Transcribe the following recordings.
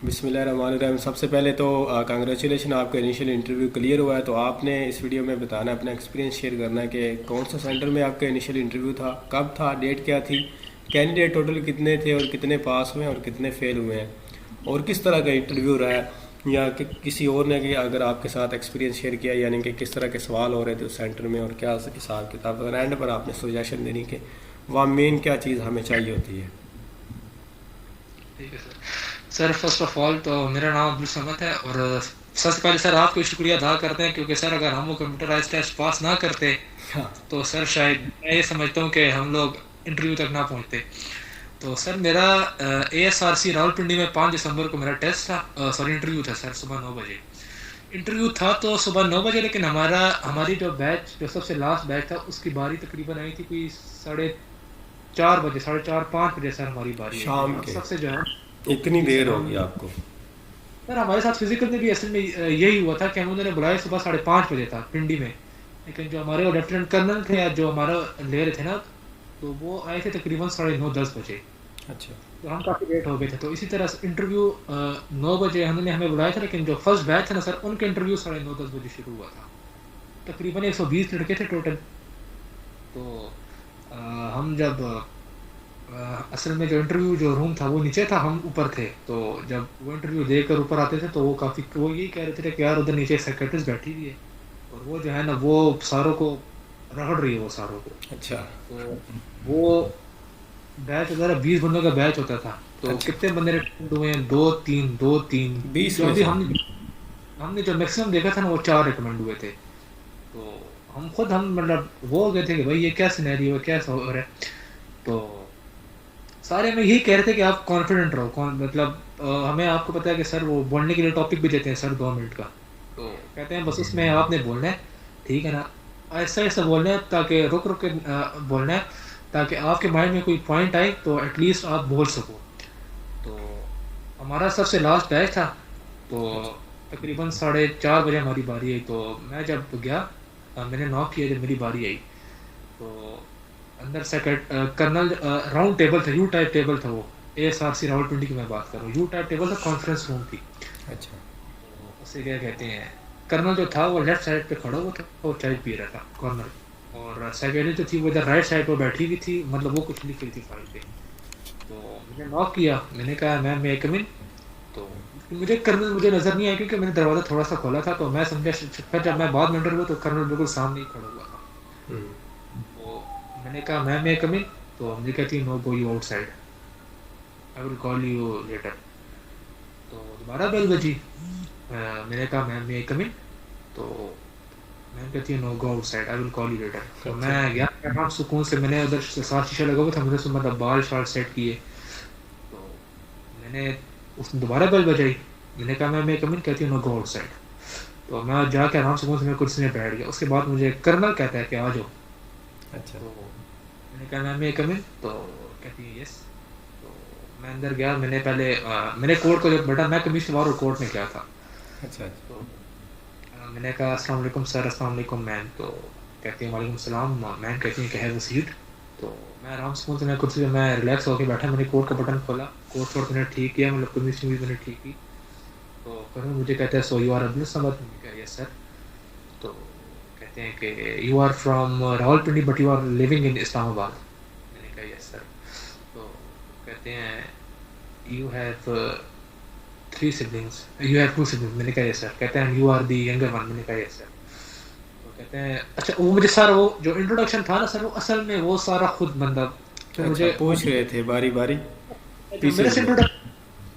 बिस्मिल्लाहिर्रहमानिर्रहीम। सबसे पहले तो कांग्रेचुलेशन, आपका इनिशियल इंटरव्यू क्लियर हुआ है। तो आपने इस वीडियो में बताना, अपना एक्सपीरियंस शेयर करना है कि कौन सा सेंटर में आपका इनिशियल इंटरव्यू था, कब था, डेट क्या थी, कैंडिडेट टोटल कितने थे और कितने पास हुए हैं और कितने फेल हुए हैं, और किस तरह का इंटरव्यू रहा है, या कि किसी और ने कि अगर आपके साथ एक्सपीरियंस शेयर किया, यानी कि किस तरह के सवाल हो रहे थे उस सेंटर में और क्या हिसाब किताब, अगर एंड पर आपने सजेशन देनी कि वहाँ मेन क्या चीज़ हमें चाहिए होती है। ठीक है sir. Sir first of all तो मेरा नाम अब्दुल समद है और सबसे पहले सर आपको शुक्रिया अदा करते हैं, क्योंकि सर अगर हम वो कंप्यूटराइज टेस्ट पास ना करते हाँ। तो सर शायद मैं ये समझता हूँ कि हम लोग इंटरव्यू तक ना पहुँचते। तो सर मेरा ASRC रावलपिंडी में 5 दिसंबर को मेरा टेस्ट था, सॉरी इंटरव्यू था सर, सुबह 9 बजे इंटरव्यू था। तो सुबह 9 बजे, लेकिन हमारी जो बैच, जो सबसे लास्ट बैच था, उसकी बारी तकरीबन आई थी कोई 4:30 बजे, 4:30 5 बजे सर हमारी बारी आई। तो शाम हम के सबसे जो है, इतनी जी देर सर, होगी हम आपको? सर हमारे साथ फिजिकल में भी असल में यही हुआ था कि हम उन्होंने बुलाया सुबह 5:30 बजे था पिंडी में, लेकिन जो हमारे वो लेफ्टिनेंट कर्नल थे या जो हमारा ले रहे थे ना, तो वो आए थे तकरीबन 9:30 10 बजे। अच्छा। तो हम काफ़ी लेट हो गए थे। तो इसी तरह इंटरव्यू 9 बजे उन्होंने हमें बुलाया था, लेकिन जो फर्स्ट बैच था ना सर, उनके इंटरव्यू 9:30 10 बजे शुरू हुआ था। तकरीबन 120 लड़के थे टोटल। तो अ, हम जब असल में जो इंटरव्यू जो रूम था वो नीचे था, हम ऊपर थे। तो जब वो इंटरव्यू देकर ऊपर आते थे तो वो यही कह रहे थे कि यार उधर नीचे सेक्रेटरीज बैठी हुई है और वो जो है ना वो सारों को रगड़ रही है, वो सारों को। अच्छा। तो वो बैच वगैरह 20 बंदों का बैच होता था। तो अच्छा। कितने बंदे रिकमेंड हुए हैं? दो तीन, दो तीन। 20 जो में अभी से? हमने हमने जो मैक्सिमम देखा था ना, वो 4 रिकमेंड हुए थे। तो हम मतलब वो हो गए थे कि भाई ये क्या सिनेरियो है, क्या ऐसा हो रहा है। तो सारे में यही कह रहे थे कि आप कॉन्फिडेंट रहो, कौन मतलब हमें, आपको पता है कि सर वो बोलने के लिए टॉपिक भी देते हैं सर 2 मिनट का। तो कहते हैं बस उसमें आपने बोलना है, ठीक है ना, ऐसा ऐसा बोलना है, ताकि रुक रुक के बोलना है, ताकि आपके माइंड में कोई पॉइंट आए तो एटलीस्ट आप बोल सको। तो हमारा सबसे लास्ट बैच था। तो अच्छा। तकरीबन 4:30 बजे हमारी बारी आई। तो मैं जब गया, मैंने नॉक किया जब मेरी बारी आई। तो अंदर सेक्रेट कर्नल राउंड टेबल था, यू टाइप टेबल था वो। ASRC रावलपिंडी की मैं बात कर रहा हूँ, यू टाइप टेबल था, कॉन्फ्रेंस रूम थी। अच्छा। तो उसे क्या कहते हैं, कर्नल जो था वो लेफ्ट साइड पे खड़ा हुआ था और चाय पी रहा था कर्नल। और सेक्रेटरी जो थी वो इधर राइट साइड पर बैठी हुई थी, मतलब वो कुछ लिख रही थी फाइल पे। तो मैंने नॉक किया, मैंने कहा मैम मैं कम इन। तो मुझे कर्नल मुझे नजर नहीं आया, क्योंकि मैंने दरवाजा थोड़ा सा खोला था। तो मैं समझा, फिर जब मैं बाद में एंटर हुआ तो कर्नल बिल्कुल सामने ही खड़ा हुआ था। तो मैंने कहा मैम मैं कम इन। तो मुझे कहती no, go you outside, I will call you later. तो दोबारा बेल बजी। मैंने कहा मैम मैं कम इन। तो मैम कहती है no, go outside, I will call you later. तो अच्छा। मैं गया आराम सुकून से, मैंने उधर से साथ शीशा लगा हुआ था, मुझे मतलब बाल शाल सेट किए। तो मैंने उसने दोबारा बेल बजाई। मैंने कहा मैम मैं कम इन, कहती है नो, गो आउटसाइड। तो मैं जाके आराम सुकून से मैं कुर्सी में बैठ गया। उसके बाद मुझे कर्नल कहता है कि आ जाओ। अच्छा। तो मैंने कहा मैम मैं कम इन। तो कहती है यस। तो मैं अंदर गया। मैंने कोर्ट को जब बैठा, मैं कमीज से बाहर और कोर्ट में गया था। अच्छा। तो मैंने कहा अस्सलाम वालेकुम सर, अस्सलाम वालेकुम मैम। तो कहती है वालेकुम सलाम मैम। कहती है कि हैव अ सीट। तो मैं आराम से मैं कुर्सी पे मैं रिलैक्स होकर बैठा। मैंने कोर्ट का बटन खोला, कोर्ट शॉर्ट मैंने ठीक किया, मतलब कमीज शमीज मैंने ठीक की। तो फिर मुझे कहते हैं so you are Abdul Samad. मैंने कहा यस सर। तो कहते हैं कि you are from Rawalpindi but you are living in Islamabad. मैंने कहा यस सर। तो कहते हैं you have 3 siblings, you have 2 siblings. मैंने कहा यस सर। कहते हैं you are the younger one. मैंने कहा यस सर। तो कहते हैं अच्छा, वो मुझे सारा वो जो इंट्रोडक्शन था ना सर, वो असल में वो सारा खुद बंदा, फिर अच्छा, मुझे वो पूछ रहे थे बारी बारी जो पीसीस में?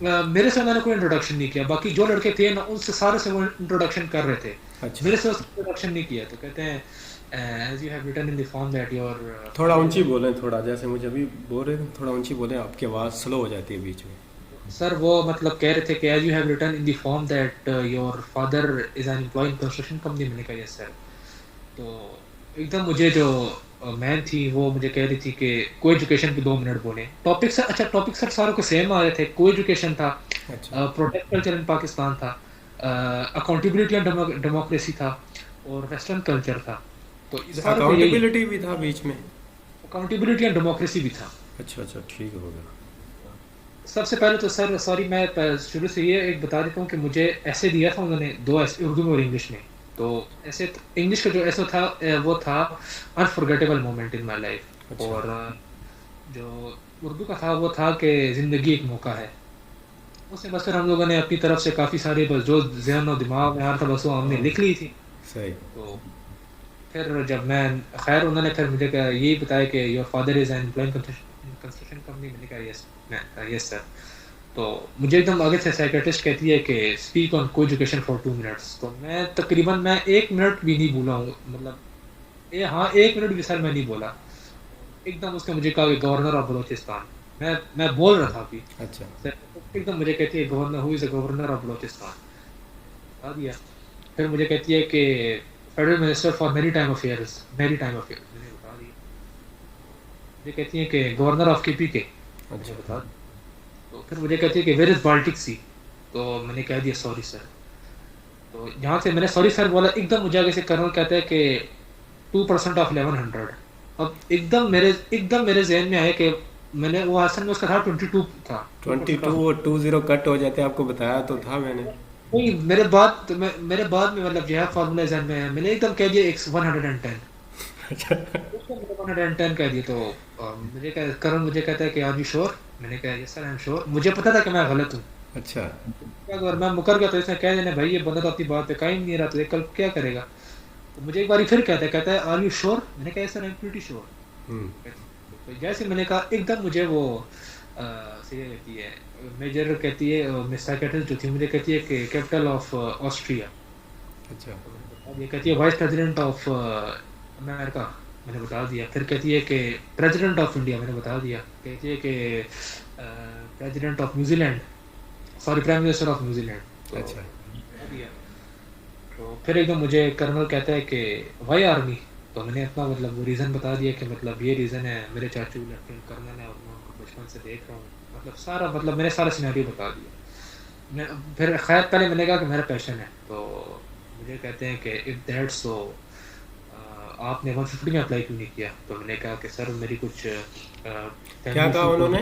मेरे से उन्होंने कोई इंट्रोडक्शन नहीं किया। बाकी जो लड़के थे ना, उनसे सारे से वो इंट्रोडक्शन कर रहे थे, अच्छा। मेरे से इंट्रोडक्शन नहीं किया। तो कहते हैं as you have written in the form that your थोड़ा फादर इज ऊंची एन, बोलें, थोड़ा जैसे मुझे अभी बोल रहे थे, थोड़ा ऊंची बोलें, आपकी आवाज़ स्लो हो जाती है बीच में। सर वो मतलब कह रहे थे कि as you have written in the form that your father is an employ in construction company. मैंने कहा यस सर। तो एकदम मुझे जो मैम थी वो मुझे कह रही थी कि को एजुकेशन पे 2 मिनट बोले। टॉपिक सर, अच्छा टॉपिक सर सारों के सेम आ रहे थे। को एजुकेशन था, अच्छा। प्रोटेक्ट कल्चर इन पाकिस्तान था, अकाउंटेबिलिटी एंड डेमोक्रेसी था, और वेस्टर्न कल्चर था। तो इस सारे पे यही, अकाउंटेबिलिटी भी था बीच में? अकाउंटेबिलिटी एंड डेमोक्रेसी भी था। अच्छा अच्छा, ठीक हो गया। सबसे पहले तो सर सॉरी, मैं शुरू से ये एक बता देता हूँ कि मुझे ऐसे दिया था उन्होंने दो ऐसे, उर्दू में और इंग्लिश में। तो ऐसे इंग्लिश का जो ऐसा था वो था unforgettable moment in my life. अच्छा। और जो उर्दू का था वो था कि ज़िंदगी एक मौका है। उसमें बस फिर हम लोगों ने अपनी तरफ से काफ़ी सारी बस जो ज़हन और दिमाग में आ रहा था बस वो हमने हाँ, लिख ली थी। सही। तो फिर जब मैं खैर उन्होंने फिर मुझे यही बताया कि your father is an employ in construction company. मैंने कहा यस, मैं यस सर। तो मुझे एकदम आगे से साइकेट्रिस्ट कहती है कि स्पीक ऑन को एजुकेशन फॉर 2 मिनट्स। तो मैं 1 मिनट भी नहीं बोला हूँ, मतलब हाँ 1 मिनट भी सर मैं नहीं बोला। एकदम उसने मुझे कहा कि गवर्नर ऑफ बलोचिस्तान। मैं बोल रहा था अभी अच्छा। सर, एकदम मुझे कहती है governor who is the governor of Balochistan. बता दिया। फिर मुझे कहती है कि federal minister for maritime affairs मैंने बता दिया। मुझे कहती है कि गवर्नर ऑफ केपीके मैंने अच्छा। बता दिया। तो फिर मुझे कहती है कि वेयर इज बाल्टिक सी। तो मैंने कह दिया सॉरी सर। तो यहाँ से मैंने सॉरी सर बोला, एकदम मुझे आगे से कर्नल कहता है कि 2% ऑफ 1100। अब एकदम मेरे जहन में आया कि मैंने वो असल में उसका था 22 था, two twenty percent two off. और 20 कट हो जाते, आपको बताया तो था मैंने। नहीं, मेरे बाद में मतलब जो है फार्मूला जहन में है, मैंने एकदम कह दिया 110। अच्छा। उसको मैंने 110 कह दिया। तो करण मुझे कहता है कि आर यू श्योर। मैंने कहा yes sir I am sure. मुझे पता था कि मैं गलत हूँ। अच्छा। क्या अगर मैं मुकर गया तो इसने कह देना भाई ये बंदा तो अपनी बात पे कायम नहीं रहा, तो ये कल क्या करेगा। तो मुझे एक बार फिर कहता है आर यू श्योर। मैंने कहा sir I am pretty sure. Hmm. तो जैसे मैंने कहा एकदम मुझे वो सही कहती है मेजर कहती है मिस साइकेट्रिस्ट जो थी, मुझे कहती है कि कैपिटल ऑफ ऑस्ट्रिया। अच्छा। तो मैंने बता दिया। कहती है वाइस प्रेसिडेंट ऑफ अमेरिका। मैंने बता दिया। फिर कहती है कि प्रेसिडेंट ऑफ इंडिया। मैंने बता दिया। कहती है कि president of New Zealand, sorry prime minister of New Zealand. तो अच्छा। बता दिया। तो फिर एकदम मुझे कर्नल कहता है कि वाई आर्मी। तो मैंने अपना मतलब वो रीज़न बता दिया कि मतलब ये रीज़न है, मेरे चाचू लेफ्टिनेंट कर्नल है और मैं उनको बचपन से देख रहा हूँ। मतलब सारा मतलब मैंने सारा सिनेरियो बता दिया। मैं फिर खैर पहले मैंने कहा कि मेरा पैशन है। तो मुझे कहते हैं कि इफ़ दैट सो आपने 150 में अप्लाई क्यों नहीं किया। तो मैंने कहा कि सर मेरी कुछ क्या फैमिली कहा इशू को उन्होंने?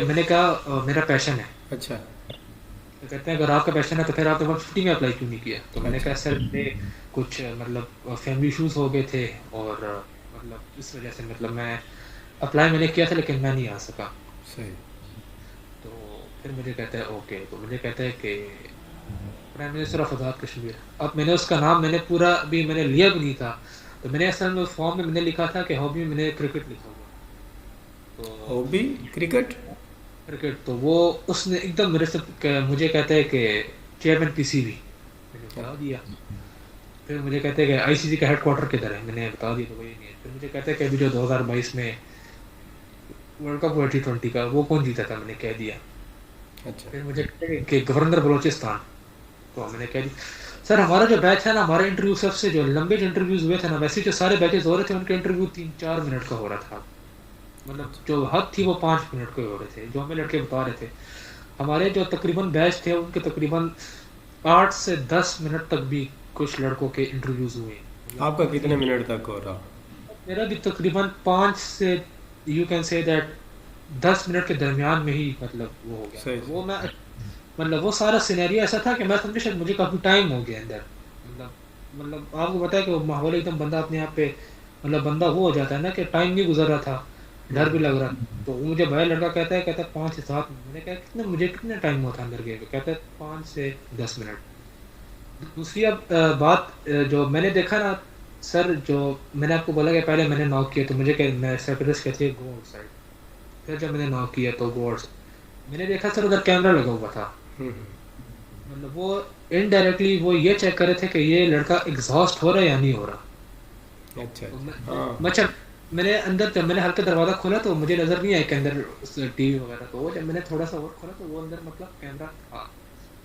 मैंने कहा मेरा पैशन है। अच्छा। तो कहते हैं अगर आपका पैशन है तो फिर आपने 150 में अप्लाई क्यों नहीं किया। तो मैंने अच्छा। कहा सर मेरे कुछ मतलब फैमिली इशूज़ हो गए थे और मतलब इस वजह से मतलब मैं अप्लाई मैंने किया था लेकिन मैं नहीं आ सका। सही। तो फिर मुझे कहता है ओके। तो मुझे कहता है कि prime minister of Azad Kashmir. अब मैंने उसका नाम मैंने पूरा अभी मैंने लिया भी नहीं था। तो मैंने असल में उस फॉर्म में मैंने लिखा था कि हॉबी में मैंने क्रिकेट लिखा हुआ। तो हॉबी क्रिकेट? क्रिकेट तो वो उसने एकदम मेरे से मुझे कहता है कि चेयरमैन पीसीबी। मैंने बता दिया। फिर मुझे कहते हैं कि आईसीसी का हेडक्वार्टर किधर है। मैंने बता दिया तो वही नहीं है। फिर मुझे कहते हैं कि अभी जो 2022 में वर्ल्ड कप हुआ T20 का वो कौन जीता था। मैंने कह दिया। अच्छा। फिर मुझे कहते हैं कि गवर्नर बलोचिस्तान। तो मैंने कह दिया सर हमारा जो बैच है ना, हमारा इंटरव्यू सबसे जो लंबे जो इंटरव्यूज हुए थे ना, वैसे जो सारे बैचेस हो रहे थे उनके इंटरव्यू 3-4 मिनट का हो रहा था। मतलब जो हद थी वो 5 मिनट के हो रहे थे जो हमें लड़के बता रहे थे। हमारे जो तकरीबन बैच थे उनके तकरीबन 8 से 10 मिनट तक भी कुछ लड़कों के इंटरव्यूज हुए। मतलब आपका काफी। कितने मिनट तक हो रहा? मेरा भी तकरीबन 5 से you can say that 10 minute के दरमियान में ही मतलब वो हो गया सही था। सही। वो मैं मतलब वो सारा सिनेरियो ऐसा था कि मैं समझे शायद मुझे काफी टाइम हो गया अंदर। मतलब आपको पता है कि वो माहौल एकदम बंदा अपने आप पे मतलब बंदा वो हो जाता है ना कि टाइम नहीं गुजर रहा था, डर भी लग रहा था। तो वो मुझे भाई लड़का कहता है 5 से 7 मिनट। मैंने कहा मुझे कितना टाइम हुआ था अंदर गए। कहता है 5 से 10 मिनट। दूसरी अब बात जो मैंने देखा ना सर, जो मैंने आपको बोला कि पहले मैंने नॉक किया तो मुझे मैं साइकिलिस्ट कहती है गो आउटसाइड। फिर जब मैंने नॉक किया तो गो आउटसाइड। मैंने देखा सर उधर कैमरा लगा हुआ था। हम्म। मतलब वो इनडायरेक्टली वो ये चेक कर रहे थे कि ये लड़का एग्जॉस्ट हो रहा है या नहीं हो रहा। अच्छा तो अच्छा। हाँ। जब मैंने अंदर जब मैंने हल्का दरवाजा खोला तो मुझे नजर नहीं आया कि अंदर टीवी वगैरह। तो वो जब मैंने थोड़ा सा और खोला तो वो अंदर मतलब कैमरा था।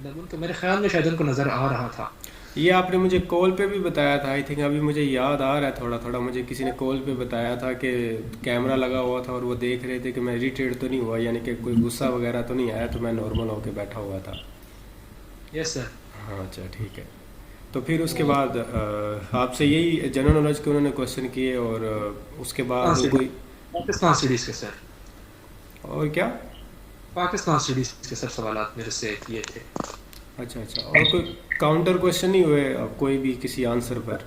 मतलब उनको मेरे ख्याल में शायद उनको नजर आ रहा था। ये आपने मुझे कॉल पे भी बताया था, आई थिंक अभी मुझे याद आ रहा है थोड़ा थोड़ा। मुझे किसी ने कॉल पे बताया था कि कैमरा लगा हुआ था और वो देख रहे थे कि मैं इरिटेट तो नहीं हुआ, यानी कि कोई गुस्सा वगैरह तो नहीं आया, तो मैं नॉर्मल होके बैठा हुआ था। Yes sir. हाँ अच्छा ठीक है। तो फिर उसके तो बाद आपसे यही जनरल नॉलेज के उन्होंने क्वेश्चन किए और उसके बाद पाकिस्तान कोई पाकिस्तान सीरीज के सर। और क्या? पाकिस्तान स्टडीज़ के सर सवालात मेरे से किए थे। अच्छा अच्छा, और कोई काउंटर क्वेश्चन नहीं हुए कोई भी किसी आंसर पर?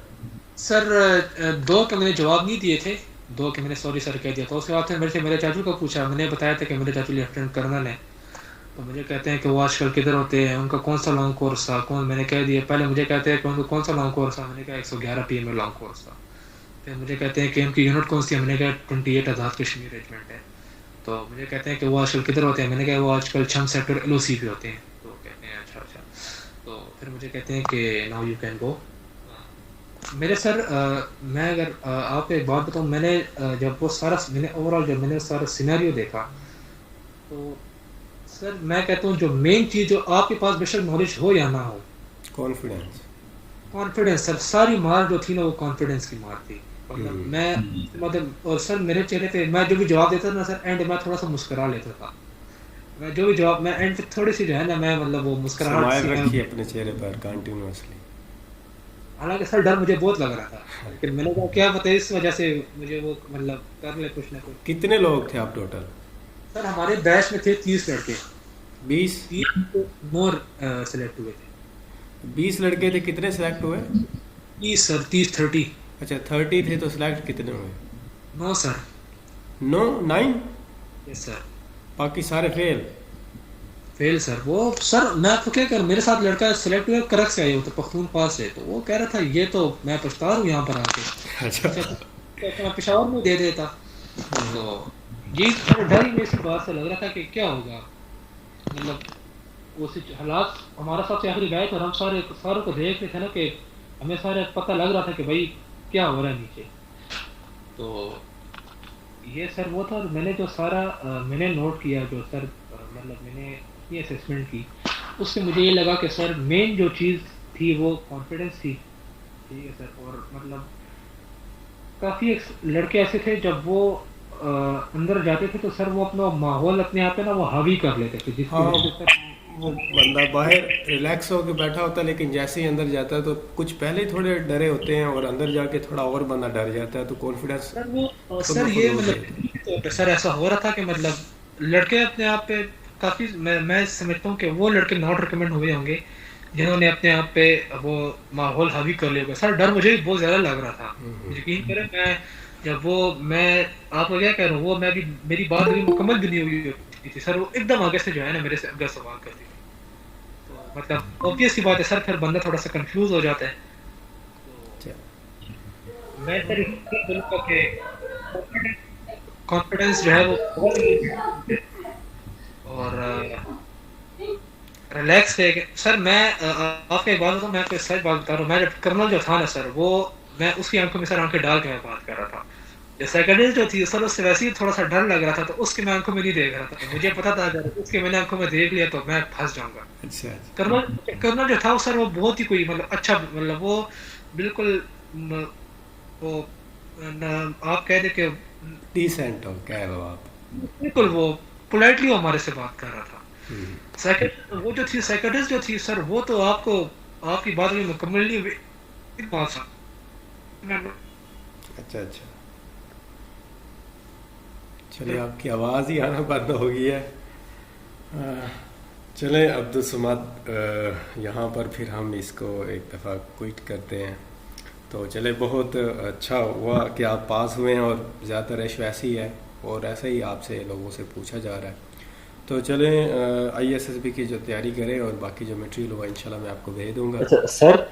सर दो के मैंने जवाब नहीं दिए थे, दो के मैंने सॉरी सर कह दिया था। उसके बाद फिर मेरे से मेरे चाचू को पूछा, मैंने बताया था कि मेरे चाचू लेफ्टिनेंट कर्नल हैं। तो मुझे कहते हैं कि वो आजकल किधर होते हैं, उनका कौन सा लॉन्ग कोर्स था, कौन, मैंने कह दिया। पहले मुझे कहते हैं कि उनका कौन सा लॉन्ग कोर्स था, मैंने कहा 111 PM में लॉन्ग कोर्स था। फिर मुझे कहते हैं कि उनकी यूनिट कौन सी है, मैंने कहा 28 आज़ाद कश्मीर रेजिमेंट है। तो मुझे कहते हैं कि वो आजकल किधर होते हैं, मैंने कहा वो आजकल छम सेक्टर LOC पे होते हैं। तो कहते हैं अच्छा अच्छा। तो फिर मुझे कहते हैं कि नाउ यू कैन गो। मेरे सर मैं अगर आपको एक बात बताऊं, मैंने जब वो सारा मैंने ओवरऑल जब मैंने सारा सिनेरियो देखा, तो सर मैं कहता हूँ जो मेन चीज़ जो आपके पास बेशक नॉलेज हो या ना हो, कॉन्फिडेंस। कॉन्फिडेंस। सर सारी मार जो थी ना वो कॉन्फिडेंस की मार थी। मतलब हम्म। मैं मतलब, और सर मेरे चेहरे पे मैं जो भी जवाब देता था ना सर, एंड में थोड़ा सा मुस्कुरा लेता था। मैं जो भी जवाब मैं एंड पे थोड़ी सी जो है ना, मैं मतलब वो मुस्कुराहट स्माइल सी मैं, रखिए अपने चेहरे पर कंटिन्यूअसली। हालांकि सर डर मुझे बहुत लग रहा था, लेकिन मैंने कहा क्या पता इस वजह से मुझे वो मतलब कर ले कुछ ना कुछ। कितने लोग थे आप टोटल? सर हमारे बैच में थे 30 लड़के, 20? 30 मोर सेलेक्ट हुए थे। 20 लड़के थे, कितने सेलेक्ट हुए? 30 सर, 30-30। अच्छा 30 थे तो सिलेक्ट कितने हुए? 9 सर। नो, 9? Yes sir. बाकी सारे फेल? Fail sir. वो सर मैं आपको क्या कर, मेरे साथ लड़का सेलेक्ट हुआ करक से आए हो तो पख्तून पास से, तो वो कह रहा था ये तो मैं पछता रहा हूँ यहाँ पर आके। अच्छा। अच्छा तो मैं पेशावर में दे देता। तो ये थोड़ा डर ही मेरे इसी बात से लग रहा था कि क्या होगा, मतलब वो हालात हमारा सबसे आखिरी बैच, और हम सारे सारों को देख रहे थे ना कि हमें सारे पता लग रहा था कि भाई क्या हो रहा है नीचे। तो ये सर वो था। और मैंने जो सारा मैंने नोट किया जो सर मतलब मैंने अपनी असेसमेंट की, उससे मुझे ये लगा कि सर मेन जो चीज़ थी वो कॉन्फिडेंस थी। ठीक है सर। और मतलब काफ़ी लड़के ऐसे थे जब वो अंदर जाते थे तो सर वो अपना माहौल अपने आप पे ना वो हावी कर लेते थे, जिसकी हाँ, वजह से सर वो बंदा बाहर रिलैक्स होकर बैठा होता है, लेकिन जैसे ही अंदर जाता है तो कुछ पहले ही थोड़े डरे होते हैं और अंदर जाके थोड़ा और बंदा डर जाता है, तो कॉन्फिडेंस सर वो खुद सर ब खुद ये उड़ जाता है। मतलब तो सर ऐसा हो रहा था कि मतलब लड़के अपने आप पे काफ़ी, मैं समझता हूँ कि वो लड़के नॉट रिकमेंड हुए होंगे जिन्होंने अपने आप पे वो माहौल हावी कर लिया होगा। सर डर मुझे भी बहुत ज़्यादा लग रहा था, यकीन करें। मैं जब वो मैं आपको क्या कह रहा हूँ, वो मैं भी मेरी बात अभी मुकम्मल भी नहीं हुई होती थी सर, वो एकदम आगे से जो है ना मेरे से अगर सवाल करती थी। तो मतलब ऑब्वियस सी बात है सर, फिर बंदा थोड़ा सा कंफ्यूज हो जाता है। तो अच्छा। मैं सर इसलिए बोलूँगा कि कॉन्फिडेंस जो है वो बहुत ही, और रिलैक्स है सर। मैं आपको एक बात बताऊँ, मैं आपको सच बात बता रहा हूँ। मैं जब कर्नल जो था ना सर, वो मैं उसकी आंखों में सर आंखें डाल के मैं बात कर रहा था। जो सेकेंडरी जो थी सर, उससे वैसे ही थोड़ा सा डर लग रहा था, तो उसके मैं आंखों में नहीं देख रहा था। तो मुझे पता था अगर उसके मैंने आंखों में देख लिया तो मैं फंस जाऊंगा। अच्छा अच्छा। कर्नल कर्नल जो था वो सर वो बहुत ही कोई मतलब अच्छा, मतलब वो बिल्कुल म, वो आप कह दे कि डिसेंट हो कह लो आप। बिल्कुल वो पोलाइटली वो हमारे से बात कर रहा था। हम्म। सेकंड वो जो थी सेक्रेटरीज जो थी सर, वो तो आपको आपकी बात में मुकम्मल नहीं हुई बात सर। अच्छा अच्छा। चलिए आपकी आवाज़ ही आना बंद हो गई है। अ, चलें अब्दुल समाद, यहाँ पर फिर हम इसको एक दफ़ा क्विट करते हैं। तो चले, बहुत अच्छा हुआ कि आप पास हुए हैं, और ज़्यादा रश वैसी ही है और ऐसे ही आपसे लोगों से पूछा जा रहा है। तो चलें ISSB की जो तैयारी करें, और बाकी जो मटेरियल हुआ इंशाल्लाह मैं आपको भेज दूंगा। अच्छा सर,